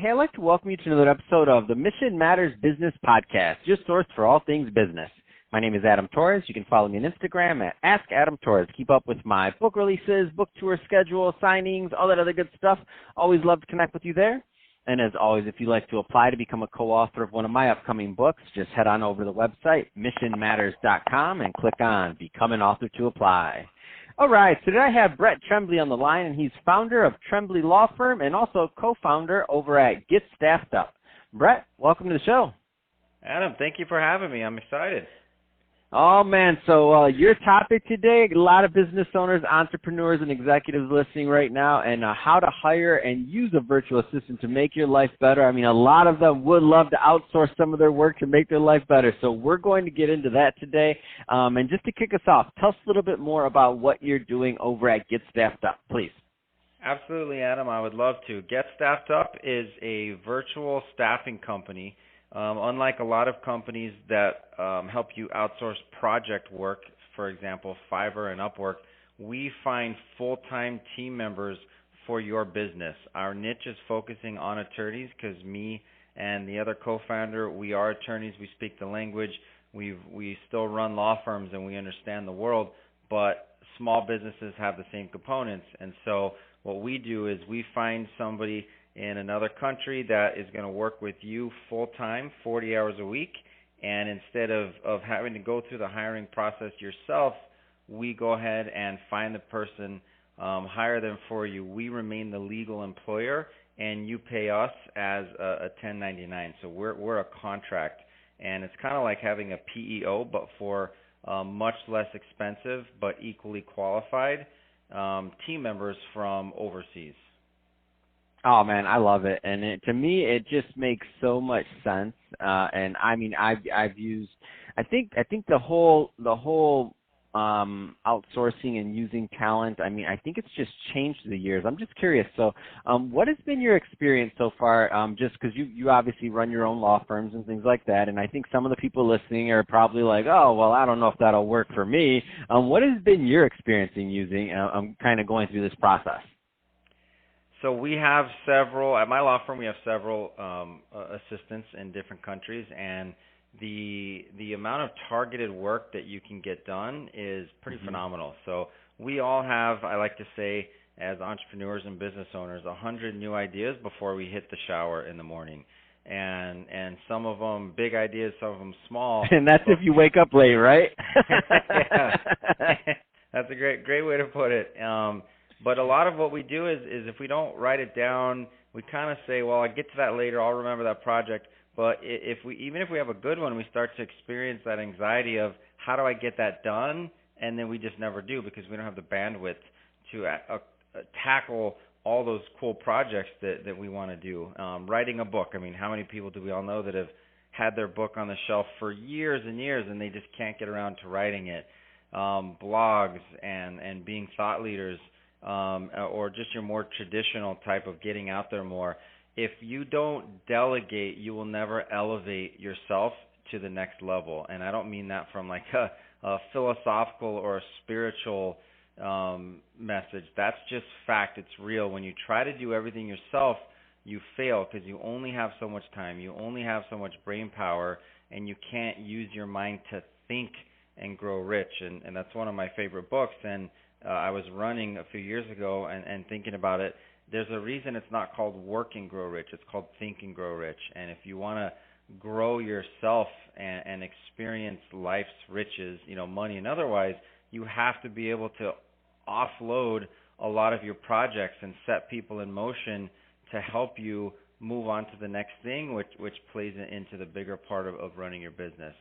Hey, I'd like to welcome you to another episode of the Mission Matters Business Podcast, your source for all things business. My name is Adam Torres. You can follow me on Instagram at AskAdamTorres. Keep up with my book releases, book tour schedule, signings, all that other good stuff. Always love to connect with you there. And as always, if you'd like to apply to become a co-author of one of my upcoming books, just head on over to the website, missionmatters.com, and click on Become an Author to apply. All right, so today I have Brett Trembly on the line, and he's founder of Trembley Law Firm and also co-founder over at Get Staffed Up. Brett, welcome to the show. Adam, thank you for having me. I'm excited. Oh, man, so your topic today, a lot of business owners, entrepreneurs, and executives listening right now, and how to hire and use a virtual assistant to make your life better. I mean, a lot of them would love to outsource some of their work to make their life better, so we're going to get into that today. And just to kick us off, tell us a little bit more about what you're doing over at Get Staffed Up, please. Absolutely, Adam. I would love to. Get Staffed Up is a virtual staffing company. Unlike a lot of companies that help you outsource project work, for example, Fiverr and Upwork, we find full-time team members for your business. Our niche is focusing on attorneys because me and the other co-founder, we are attorneys. We speak the language. We still run law firms and we understand the world, but small businesses have the same components. And so what we do is we find somebody in another country that is going to work with you full-time, 40 hours a week, and instead of having to go through the hiring process yourself, we go ahead and find the person, hire them for you. We remain the legal employer, and you pay us as a 1099. So we're a contract, and it's kind of like having a PEO, but for much less expensive but equally qualified team members from overseas. Oh man, I love it, and to me, it just makes so much sense. And I mean, I've used, I think the whole outsourcing and using talent. I mean, I think it's just changed through the years. I'm just curious. So, what has been your experience so far? Just because you obviously run your own law firms and things like that, and I think some of the people listening are probably like, oh, well, I don't know if that'll work for me. What has been your experience in using? Kind of going through this process. So we have several, at my law firm, we have several assistants in different countries, and the amount of targeted work that you can get done is pretty phenomenal. So we all have, I like to say, as entrepreneurs and business owners, 100 new ideas before we hit the shower in the morning. And some of them big ideas, some of them small. And that's if you wake up late, right? Yeah. That's a great way to put it. But a lot of what we do is if we don't write it down, we kind of say, well, I'll get to that later, I'll remember that project. But even if we have a good one, we start to experience that anxiety of how do I get that done? And then we just never do because we don't have the bandwidth to tackle all those cool projects that we want to do. Writing a book, I mean, how many people do we all know that have had their book on the shelf for years and years and they just can't get around to writing it? Blogs and being thought leaders. Or just your more traditional type of getting out there more. If you don't delegate, you will never elevate yourself to the next level. And I don't mean that from like a philosophical or a spiritual message. That's just fact. It's real. When you try to do everything yourself, you fail because you only have so much time. You only have so much brain power, and you can't use your mind to think and grow rich. And that's one of my favorite books. And I was running a few years ago and thinking about it. There's a reason it's not called Work and Grow Rich. It's called Think and Grow Rich. And if you want to grow yourself and experience life's riches, money and otherwise, you have to be able to offload a lot of your projects and set people in motion to help you move on to the next thing, which plays into the bigger part of running your business.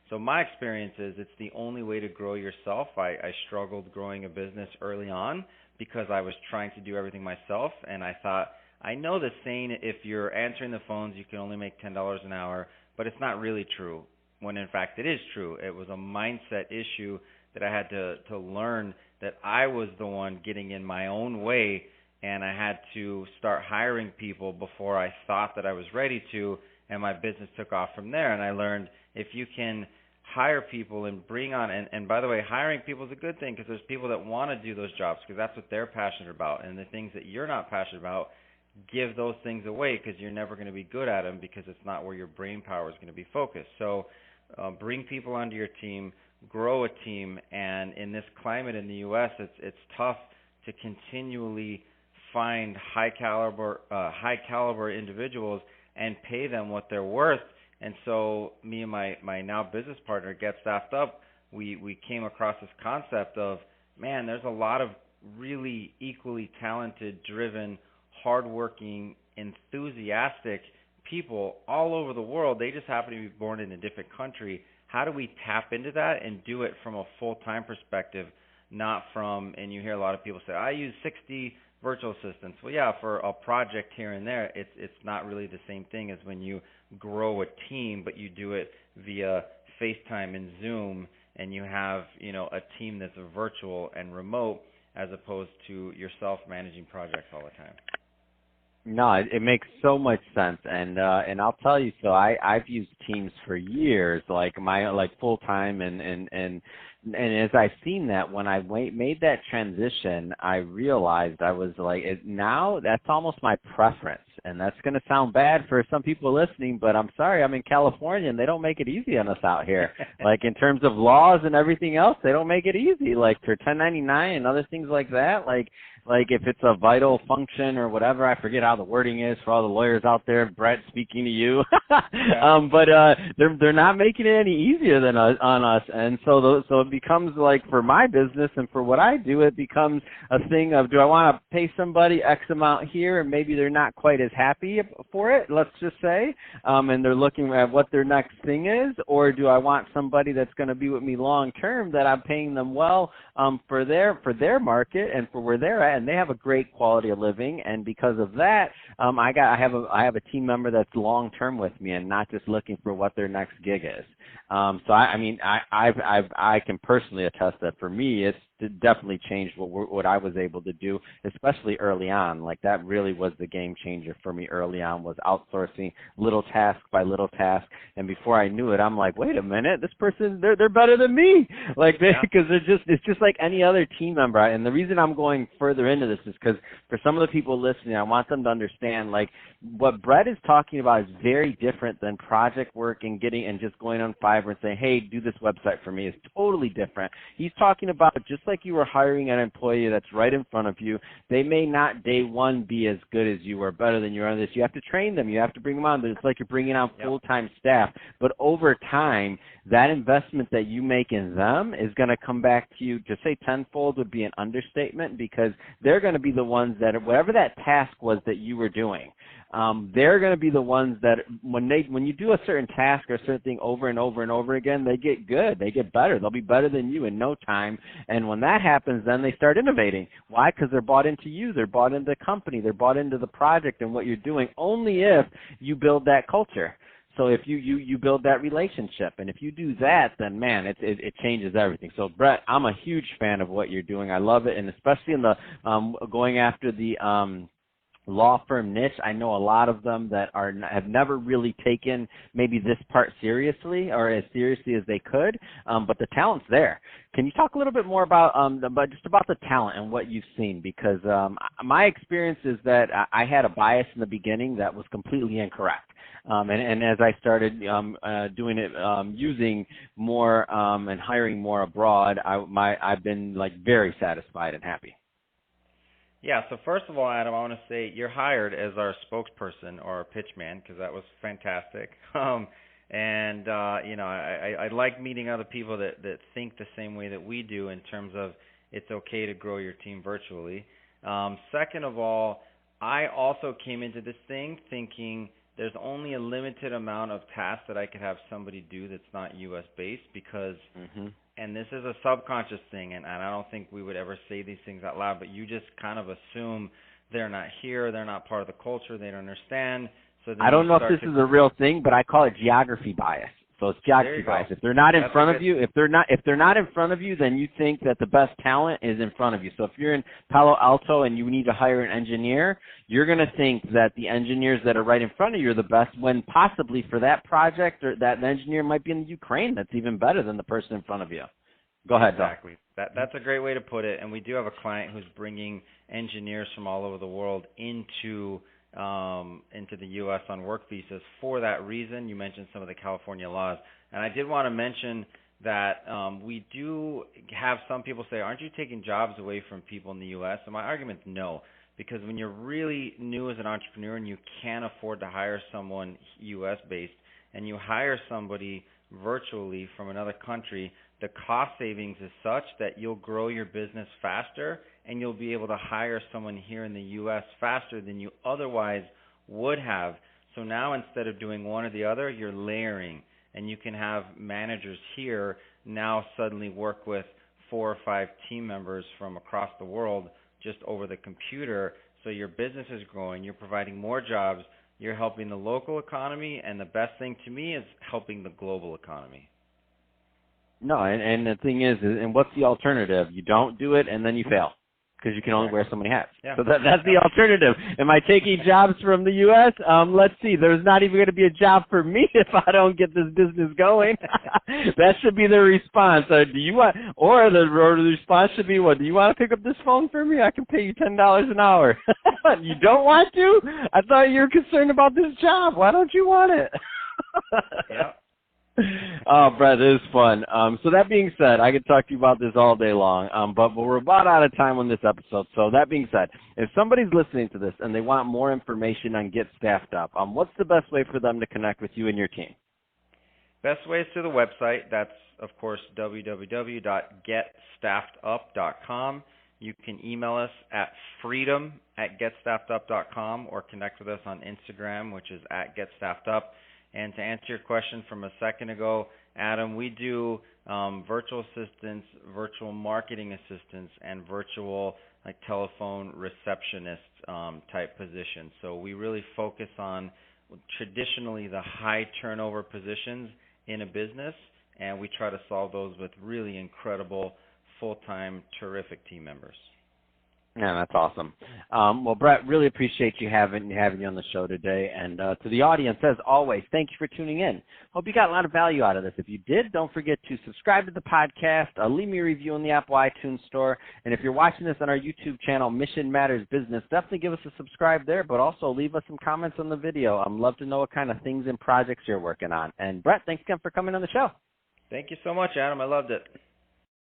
So my experience is it's the only way to grow yourself. I struggled growing a business early on because I was trying to do everything myself, and I thought, I know the saying, if you're answering the phones, you can only make $10 an hour, but it's not really true, when in fact it is true. It was a mindset issue that I had to learn that I was the one getting in my own way, and I had to start hiring people before I thought that I was ready to, and my business took off from there. And I learned if you can hire people and bring on, and by the way, hiring people is a good thing because there's people that want to do those jobs because that's what they're passionate about, and the things that you're not passionate about, give those things away because you're never going to be good at them because it's not where your brain power is going to be focused. So bring people onto your team, grow a team, and in this climate in the U.S., it's tough to continually find high caliber individuals and pay them what they're worth. And so me and my now business partner, Get Staffed Up, we came across this concept of, man, there's a lot of really equally talented, driven, hardworking, enthusiastic people all over the world. They just happen to be born in a different country. How do we tap into that and do it from a full-time perspective, not from, and you hear a lot of people say, I use 60 virtual assistants. Well, yeah, for a project here and there, it's not really the same thing as when you grow a team, but you do it via FaceTime and Zoom, and you have, a team that's virtual and remote as opposed to yourself managing projects all the time. No, it makes so much sense, and I'll tell you. So I've used Teams for years, like full time, and as I've seen that, when I made that transition, I realized I was like, now that's almost my preference, and that's going to sound bad for some people listening, but I'm sorry, I'm in California, and they don't make it easy on us out here. Like in terms of laws and everything else, they don't make it easy. Like for 1099 and other things like that, like if it's a vital function or whatever, I forget how the wording is for all the lawyers out there. Brett, speaking to you, Yeah. But they're not making it any easier than on us, and so it becomes like for my business and for what I do, it becomes a thing of, do I want to pay somebody X amount here, and maybe they're not quite as happy for it, let's just say, and they're looking at what their next thing is, or do I want somebody that's going to be with me long term that I'm paying them well for their market and for where they're at, and they have a great quality of living, and because of that, I have a team member that's long term with me and not just looking for what their next gig is. So I can personally attest that for me, it's definitely changed what I was able to do, especially early on. Like that really was the game changer for me early on, was outsourcing little task by little task. And before I knew it, I'm like, wait a minute, this person, they're better than me. Like because it's just like any other team member. And the reason I'm going further into this is because for some of the people listening, I want them to understand, like, what Brett is talking about is very different than project work and just going on Fiverr and saying, hey, do this website for me. It's totally different. He's talking about just like you were hiring an employee that's right in front of you. They may not day one be as good as you or better than you are on this. You have to train them. You have to bring them on. It's like you're bringing on full-time staff. But over time, that investment that you make in them is going to come back to you. To say tenfold would be an understatement, because they're going to be the ones that, whatever that task was that you were doing, they're going to be the ones that when you do a certain task or a certain thing over and over and over again, they get good. They get better. They'll be better than you in no time. And when that happens, then they start innovating. Why? Because they're bought into you. They're bought into the company. They're bought into the project and what you're doing, only if you build that culture. So if you build that relationship, and if you do that, then, man, it changes everything. So, Brett, I'm a huge fan of what you're doing. I love it, and especially in the going after the law firm niche. I know a lot of them that have never really taken maybe this part seriously, or as seriously as they could, but the talent's there. Can you talk a little bit more about the talent and what you've seen? Because my experience is that I had a bias in the beginning that was completely incorrect. And as I started doing it, using more and hiring more abroad, I've been like very satisfied and happy. Yeah, so first of all, Adam, I want to say you're hired as our spokesperson or our pitch man, because that was fantastic. I like meeting other people that think the same way that we do in terms of it's okay to grow your team virtually. Second of all, I also came into this thing thinking there's only a limited amount of tasks that I could have somebody do that's not U.S.-based, because and this is a subconscious thing, and I don't think we would ever say these things out loud, but you just kind of assume they're not here, they're not part of the culture, they don't understand. So I don't know if this is a real thing, but I call it geography bias. So it's geography bias. If they're not in front of you, if they're not in front of you, then you think that the best talent is in front of you. So if you're in Palo Alto and you need to hire an engineer, you're going to think that the engineers that are right in front of you are the best, when possibly for that project or that engineer might be in the Ukraine that's even better than the person in front of you. Go ahead, Doc. Exactly. That's a great way to put it. And we do have a client who's bringing engineers from all over the world into into the U.S. on work visas for that reason. You mentioned some of the California laws, and I did want to mention that we do have some people say, aren't you taking jobs away from people in the U.S.? And my argument is no, because when you're really new as an entrepreneur and you can't afford to hire someone U.S.-based and you hire somebody virtually from another country, the cost savings is such that you'll grow your business faster and you'll be able to hire someone here in the U.S. faster than you otherwise would have. So now instead of doing one or the other, you're layering. And you can have managers here now suddenly work with 4 or 5 team members from across the world just over the computer. So your business is growing. You're providing more jobs. You're helping the local economy. And the best thing to me is helping the global economy. No, and the thing is, and what's the alternative? You don't do it, and then you fail. Because you can only wear so many hats. Yeah. So that's the alternative. Am I taking jobs from the U.S.? Let's see. There's not even going to be a job for me if I don't get this business going. That should be the response. Do you want, or the response should be, what? Do you want to pick up this phone for me? I can pay you $10 an hour. You don't want to? I thought you were concerned about this job. Why don't you want it? Yeah. Oh, Brett, it is fun. So that being said, I could talk to you about this all day long, but we're about out of time on this episode. So that being said, if somebody's listening to this and they want more information on Get Staffed Up, what's the best way for them to connect with you and your team? Best way is to the website. That's, of course, www.getstaffedup.com. You can email us at freedom@getstaffedup.com or connect with us on Instagram, which is @getstaffedup. And to answer your question from a second ago, Adam, we do virtual assistants, virtual marketing assistants, and virtual telephone receptionist type positions. So we really focus on traditionally the high turnover positions in a business, and we try to solve those with really incredible, full-time, terrific team members. Yeah, that's awesome. Well, Brett, really appreciate you having you on the show today. And to the audience, as always, thank you for tuning in. Hope you got a lot of value out of this. If you did, don't forget to subscribe to the podcast, leave me a review in the Apple iTunes Store. And if you're watching this on our YouTube channel, Mission Matters Business, definitely give us a subscribe there, but also leave us some comments on the video. I'd love to know what kind of things and projects you're working on. And Brett, thanks again for coming on the show. Thank you so much, Adam. I loved it.